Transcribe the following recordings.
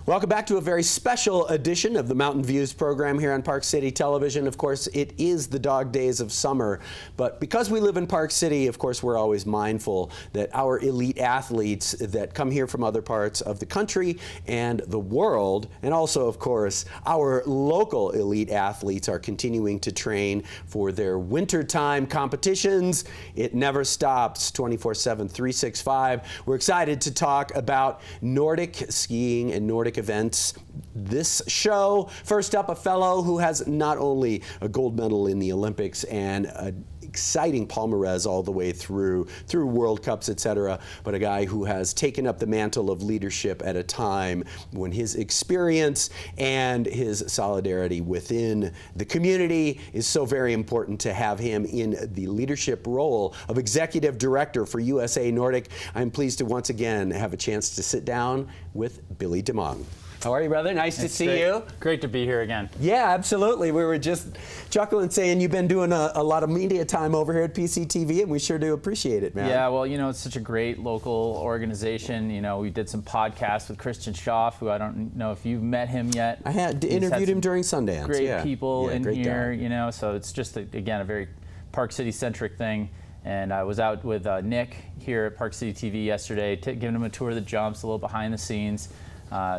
Welcome back to a very special edition of the Mountain Views program here on Park City Television. Of course, it is the dog days of summer, but because we live in Park City, of course, we're always mindful that our elite athletes that come here from other parts of the country and the world, and also, of course, our local elite athletes are continuing to train for their wintertime competitions. It never stops, 24/7, 365. We're excited to talk about Nordic skiing and Nordic events this show. First up, a fellow who has not only a gold medal in the Olympics and an exciting palmarès all the way through World Cups, etc., but a guy who has taken up the mantle of leadership at a time when his experience and his solidarity within the community is so very important to have him in the leadership role of executive director for USA Nordic. I'm pleased to once again have a chance to sit down with Billy Demong. How are you, brother? Nice to see you. Great to be here again. Yeah, absolutely. We were just chuckling saying you've been doing a lot of media time over here at PCTV, and we sure do appreciate it, man. Yeah, well, you know, it's such a great local organization. You know, we did some podcasts with Christian Schaff, who I don't know if you've met him yet. I had interviewed him during Sundance. Great people in here, guy. you know, so it's just, again, a very Park City-centric thing. And I was out with Nick here at Park City TV yesterday, giving him a tour of the jumps, a little behind the scenes.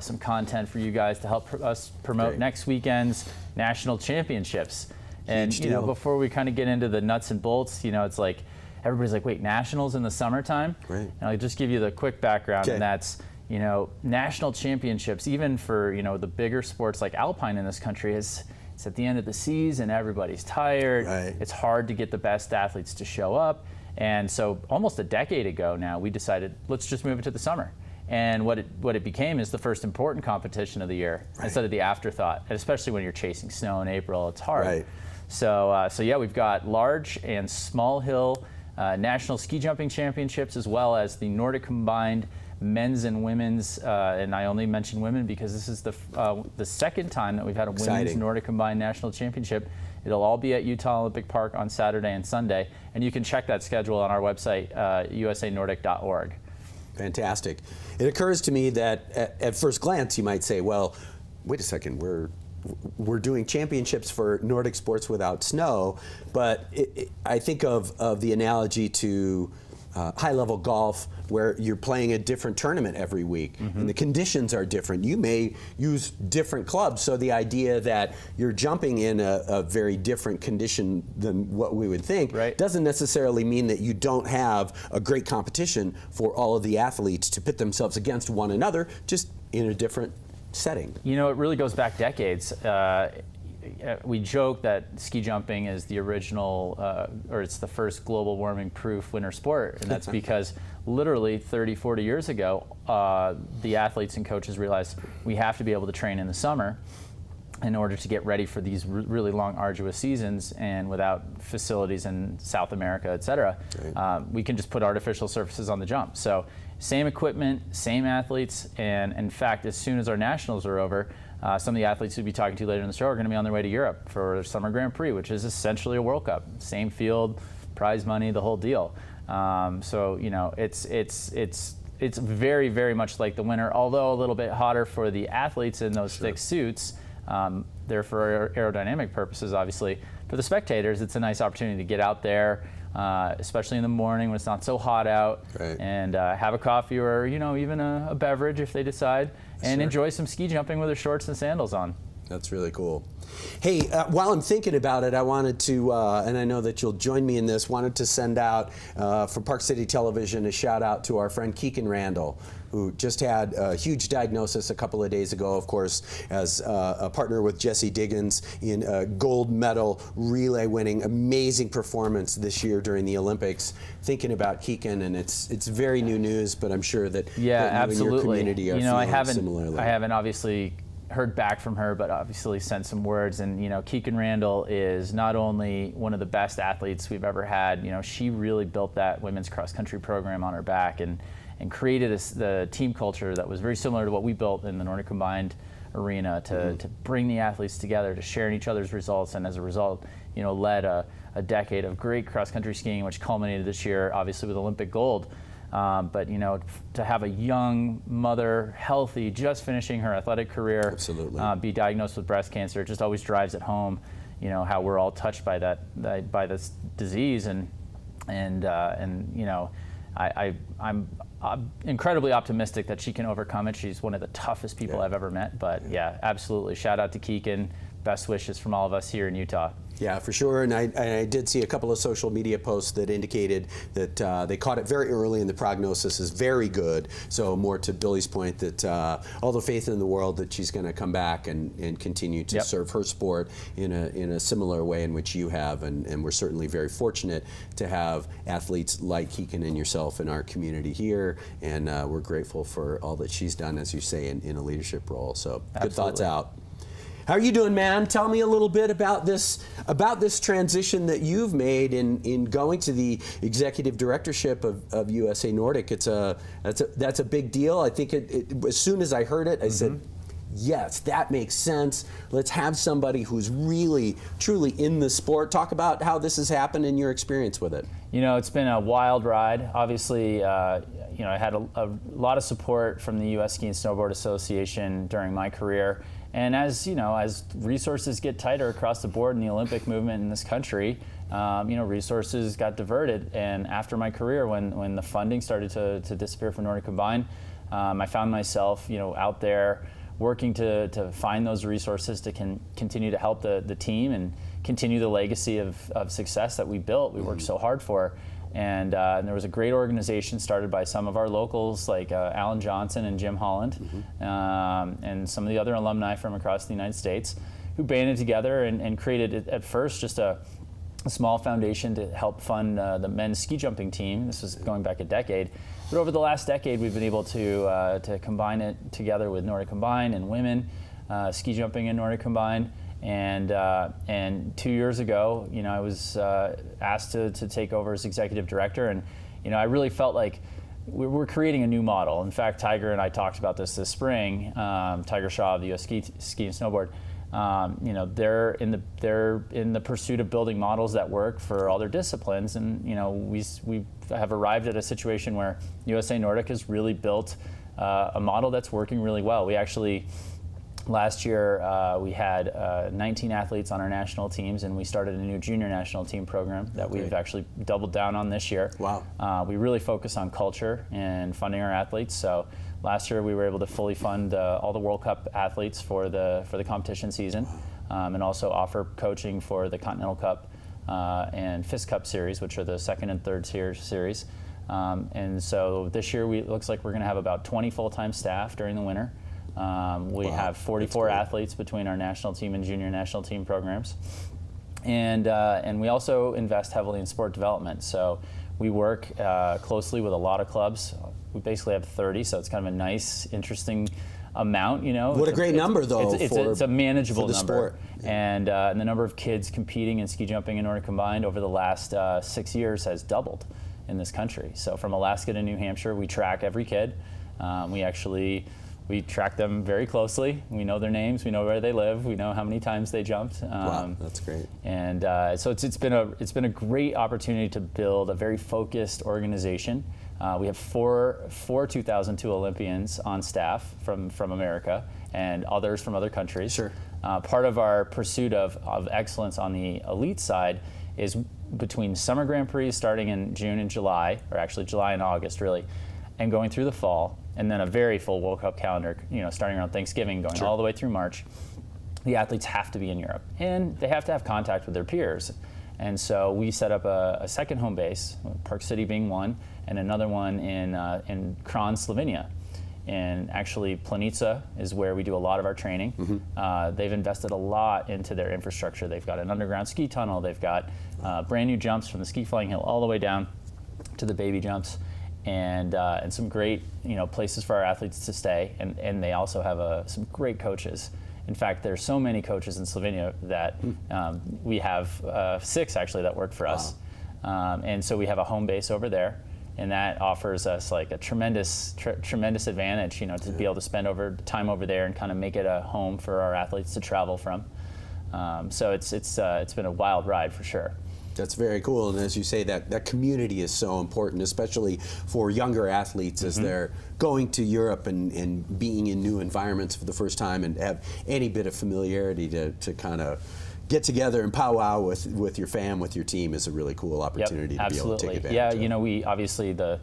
Some content for you guys to help us promote next weekend's national championships. And you know, before we kind of get into the nuts and bolts, you know, it's like everybody's like, wait, nationals in the summertime? Right. And I'll just give you the quick background, and that's, you know, national championships, even for, you know, the bigger sports like alpine in this country, it's at the end of the season, everybody's tired. Right. It's hard to get the best athletes to show up. And so almost a decade ago now, we decided, let's just move it to the summer. And what it became is the first important competition of the year, instead of the afterthought. And especially when you're chasing snow in April, it's hard. Right. So yeah, we've got large and small hill national ski jumping championships, as well as the Nordic combined men's and women's. And I only mention women because this is the second time that we've had a women's Nordic combined national championship. It'll all be at Utah Olympic Park on Saturday and Sunday, and you can check that schedule on our website, usanordic.org. Fantastic. It occurs to me that at first glance you might say, well, wait a second, we're doing championships for Nordic sports without snow, but I think of the analogy to high-level golf, where you're playing a different tournament every week, and the conditions are different. You may use different clubs, so the idea that you're jumping in a very different condition than what we would think doesn't necessarily mean that you don't have a great competition for all of the athletes to pit themselves against one another, just in a different setting. You know, it really goes back decades. We joke that ski jumping is the original, or it's the first global warming proof winter sport, and that's because literally 30, 40 years ago, the athletes and coaches realized we have to be able to train in the summer in order to get ready for these really long, arduous seasons, and without facilities in South America, et cetera, we can just put artificial surfaces on the jump. So same equipment, same athletes, and in fact, as soon as our nationals are over, some of the athletes we'll be talking to later in the show are going to be on their way to Europe for their Summer Grand Prix, which is essentially a World Cup. Same field, prize money, the whole deal. So you know, it's very, very much like the winter, although a little bit hotter for the athletes in those thick suits. They're for aerodynamic purposes, obviously. For the spectators, it's a nice opportunity to get out there, especially in the morning when it's not so hot out, and have a coffee or, you know, even a beverage if they decide, and enjoy some ski jumping with their shorts and sandals on. That's really cool. Hey, while I'm thinking about it, I wanted to, and I know that you'll join me in this, wanted to send out from Park City Television a shout out to our friend Keegan Randall, who just had a huge diagnosis a couple of days ago, of course, as a partner with Jesse Diggins in a gold medal relay winning, amazing performance this year during the Olympics. Thinking about Keegan, and it's very new news, but I'm sure that, that you and your community are feeling similarly. I haven't obviously heard back from her, but obviously sent some words. And you know, Keegan Randall is not only one of the best athletes we've ever had. You know, she really built that women's cross country program on her back, and created the team culture that was very similar to what we built in the Nordic combined arena to bring the athletes together, to share in each other's results, and as a result, you know, led a decade of great cross country skiing, which culminated this year, obviously, with Olympic gold. But to have a young mother, healthy, just finishing her athletic career, absolutely, be diagnosed with breast cancer, it just always drives it home, how we're all touched by by this disease, and I'm incredibly optimistic that she can overcome it. She's one of the toughest people I've ever met. But yeah, absolutely. Shout out to Keegan. Best wishes from all of us here in Utah. Yeah, for sure. And I did see a couple of social media posts that indicated that they caught it very early and the prognosis is very good. So more to Billy's point, that all the faith in the world that she's going to come back and continue to serve her sport in a similar way in which you have. And we're certainly very fortunate to have athletes like Keegan and yourself in our community here. And we're grateful for all that she's done, as you say, in a leadership role. So good thoughts out. How are you doing, man? Tell me a little bit about this transition that you've made in going to the executive directorship of USA Nordic. That's a big deal. I think as soon as I heard it, I said, yes, that makes sense. Let's have somebody who's really, truly in the sport. Talk about how this has happened and your experience with it. It's been a wild ride. Obviously, I had a lot of support from the U.S. Ski and Snowboard Association during my career. And as resources get tighter across the board in the Olympic movement in this country, resources got diverted. And after my career, when the funding started to disappear for Nordic Combined, I found myself, out there working to find those resources to continue to help the team and continue the legacy of success that we built. We worked so hard for. And there was a great organization started by some of our locals like Alan Johnson and Jim Holland, and some of the other alumni from across the United States, who banded together and created at first just a small foundation to help fund the men's ski jumping team. This was going back a decade. But over the last decade, we've been able to combine it together with Nordic Combined and women, ski jumping and Nordic Combined. And 2 years ago, I was asked to take over as executive director, and I really felt like we're creating a new model. In fact, Tiger and I talked about this spring. Tiger Shaw of the U.S. Ski and Snowboard. They're in the pursuit of building models that work for all their disciplines, and we have arrived at a situation where USA Nordic has really built a model that's working really well. We actually. Last year, we had 19 athletes on our national teams, and we started a new junior national team program that we've actually doubled down on this year. Wow. We really focus on culture and funding our athletes. So last year, we were able to fully fund all the World Cup athletes for the competition season, and also offer coaching for the Continental Cup and Fist Cup series, which are the second and third tier series. And so this year, it looks like we're going to have about 20 full-time staff during the winter. We have 44 athletes between our national team and junior national team programs, and we also invest heavily in sport development. So we work closely with a lot of clubs. We basically have 30, so it's kind of a nice, interesting amount. What a great number, though. It's a manageable number. Sport. And the number of kids competing in ski jumping and Nordic Combined over the last 6 years has doubled in this country. So from Alaska to New Hampshire, we track every kid. We track them very closely. We know their names. We know where they live. We know how many times they jumped. Wow, that's great. And so it's been a great opportunity to build a very focused organization. We have four 2002 Olympians on staff from America and others from other countries. Sure. Part of our pursuit of excellence on the elite side is between Summer Grand Prix starting in June and July, or actually July and August really, and going through the fall, and then a very full World Cup calendar, starting around Thanksgiving, going all the way through March. The athletes have to be in Europe, and they have to have contact with their peers. And so we set up a second home base, Park City being one, and another one in Kranj, Slovenia. And actually, Planica is where we do a lot of our training. They've invested a lot into their infrastructure. They've got an underground ski tunnel. They've got brand new jumps from the ski flying hill all the way down to the baby jumps. And some great places for our athletes to stay, and they also have some great coaches. In fact, there's so many coaches in Slovenia that we have 6 actually that work for us, and so we have a home base over there, and that offers us like a tremendous advantage, to be able to spend time over there and kind of make it a home for our athletes to travel from. So it's been a wild ride for sure. That's very cool, and as you say, that community is so important, especially for younger athletes as they're going to Europe and being in new environments for the first time and have any bit of familiarity to kind of get together and powwow with your fam, with your team is a really cool opportunity to be able to take advantage of. Yeah, we obviously the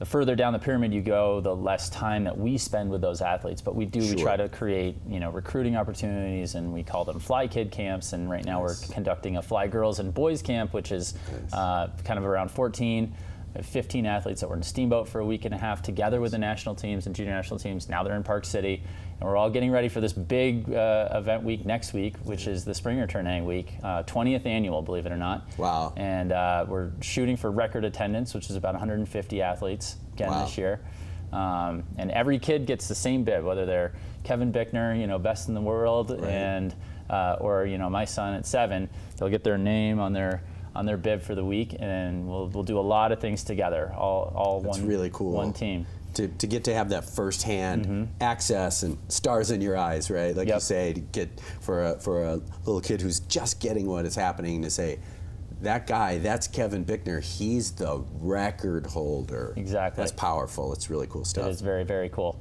further down the pyramid you go, the less time that we spend with those athletes. But we try to create, recruiting opportunities, and we call them Fly Kid camps. And right now we're conducting a Fly Girls and Boys camp, which is kind of around 15 athletes that were in Steamboat for a week and a half together with the national teams and junior national teams. Now they're in Park City. And we're all getting ready for this big event week next week, which is the Springer Tournay week, 20th annual, believe it or not. Wow. And we're shooting for record attendance, which is about 150 athletes again this year. And every kid gets the same bib, whether they're Kevin Bickner, best in the world, and or my son at 7, they'll get their name on their bib for the week, and we'll do a lot of things together, all That's really cool. one team. To get to have that firsthand access and stars in your eyes, right? Like you say, to get for a little kid who's just getting what is happening, to say, that guy, that's Kevin Bickner, he's the record holder. Exactly. That's powerful. It's really cool stuff. It is very, very cool.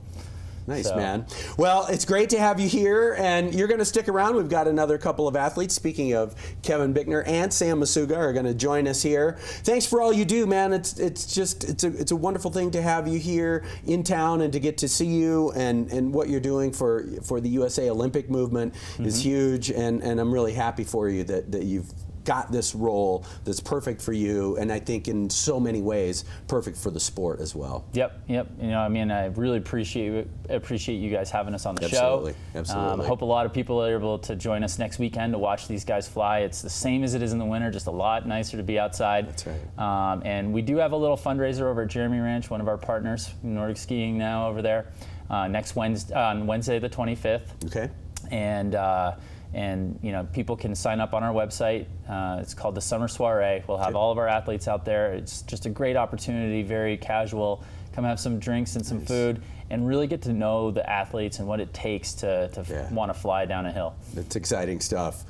Nice, man. Well, it's great to have you here, and you're going to stick around. We've got another couple of athletes. Speaking of Kevin Bickner and Sam Masuga are going to join us here. Thanks for all you do, man. It's a wonderful thing to have you here in town and to get to see you, and what you're doing for the USA Olympic movement is huge, and I'm really happy for you that you've got this role that's perfect for you, and I think in so many ways perfect for the sport as well. Yep. I really appreciate you guys having us on the show. Absolutely. I hope a lot of people are able to join us next weekend to watch these guys fly. It's the same as it is in the winter, just a lot nicer to be outside. That's right. And we do have a little fundraiser over at Jeremy Ranch, one of our partners, Nordic Skiing now over there, next Wednesday, on Wednesday the 25th. Okay. And people can sign up on our website. It's called the Summer Soiree. We'll have all of our athletes out there. It's just a great opportunity, very casual. Come have some drinks and some food, and really get to know the athletes and what it takes to want to fly down a hill. It's exciting stuff.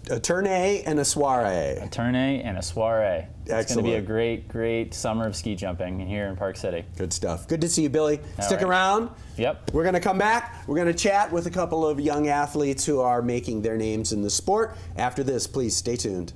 A tournay and a soiree. A tournay and a soiree. Excellent. It's going to be a great, great summer of ski jumping here in Park City. Good stuff. Good to see you, Billy. Stick around. Yep. We're going to come back. We're going to chat with a couple of young athletes who are making their names in the sport. After this, please stay tuned.